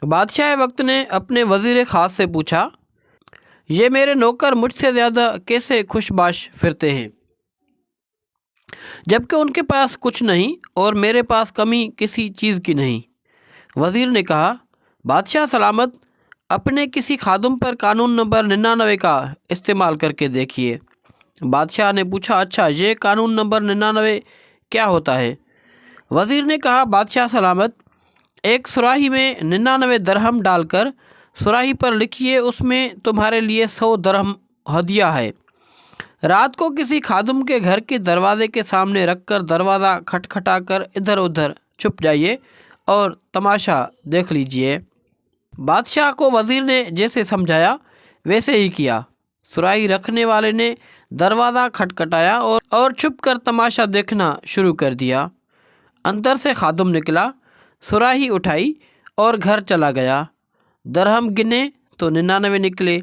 بادشاہ وقت نے اپنے وزیر خاص سے پوچھا، یہ میرے نوکر مجھ سے زیادہ کیسے خوش باش پھرتے ہیں، جبکہ ان کے پاس کچھ نہیں اور میرے پاس کمی کسی چیز کی نہیں؟ وزیر نے کہا، بادشاہ سلامت، اپنے کسی خادم پر قانون نمبر 99 کا استعمال کر کے دیکھیے۔ بادشاہ نے پوچھا، اچھا یہ قانون نمبر 99 کیا ہوتا ہے؟ وزیر نے کہا، بادشاہ سلامت، ایک سراہی میں 99 درہم ڈال کر سراہی پر لکھیے، اس میں تمہارے لیے 100 درہم ہدیہ ہے۔ رات کو کسی خادم کے گھر کے دروازے کے سامنے رکھ کر دروازہ کھٹکھٹا کر ادھر ادھر چھپ جائیے اور تماشا دیکھ لیجئے۔ بادشاہ کو وزیر نے جیسے سمجھایا ویسے ہی کیا۔ سراہی رکھنے والے نے دروازہ کھٹکھٹایا اور چھپ کر تماشا دیکھنا شروع کر دیا۔ اندر سے خادم نکلا، سراہی اٹھائی اور گھر چلا گیا۔ درہم گنے تو 99 نکلے،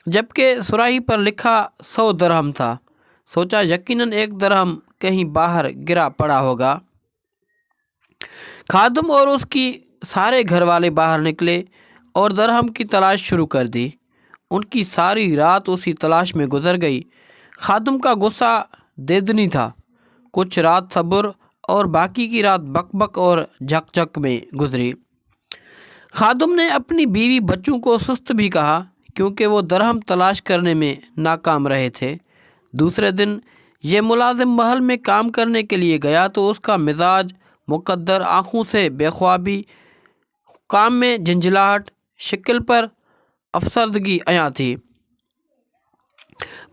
جبکہ سراہی پر لکھا 100 درہم تھا۔ سوچا یقیناً ایک درہم کہیں باہر گرا پڑا ہوگا۔ خادم اور اس کی سارے گھر والے باہر نکلے اور درہم کی تلاش شروع کر دی۔ ان کی ساری رات اسی تلاش میں گزر گئی۔ خادم کا غصہ دیدنی تھا۔ کچھ رات صبر اور باقی کی رات بک بک اور جھک جھک میں گزری۔ خادم نے اپنی بیوی بچوں کو سست بھی کہا، کیونکہ وہ درہم تلاش کرنے میں ناکام رہے تھے۔ دوسرے دن یہ ملازم محل میں کام کرنے کے لیے گیا تو اس کا مزاج مقدر، آنکھوں سے بے خوابی، کام میں جھنجھلاہٹ، شکل پر افسردگی عیاں تھی۔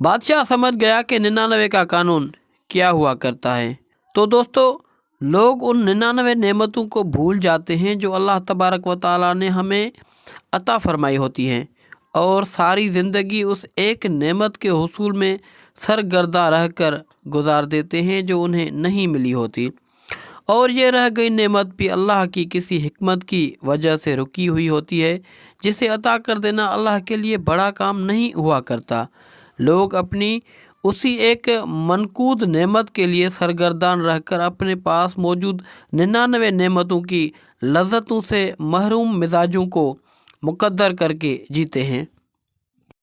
بادشاہ سمجھ گیا کہ 99 کا قانون کیا ہوا کرتا ہے۔ تو دوستو، لوگ ان 99 نعمتوں کو بھول جاتے ہیں جو اللہ تبارک و تعالیٰ نے ہمیں عطا فرمائی ہوتی ہیں، اور ساری زندگی اس ایک نعمت کے حصول میں سرگرداں رہ کر گزار دیتے ہیں جو انہیں نہیں ملی ہوتی، اور یہ رہ گئی نعمت بھی اللہ کی کسی حکمت کی وجہ سے رکی ہوئی ہوتی ہے، جسے عطا کر دینا اللہ کے لیے بڑا کام نہیں ہوا کرتا۔ لوگ اپنی اسی ایک منقود نعمت کے لیے سرگردان رہ کر اپنے پاس موجود 99 نعمتوں کی لذتوں سے محروم مزاجوں کو مقدر کر کے جیتے ہیں۔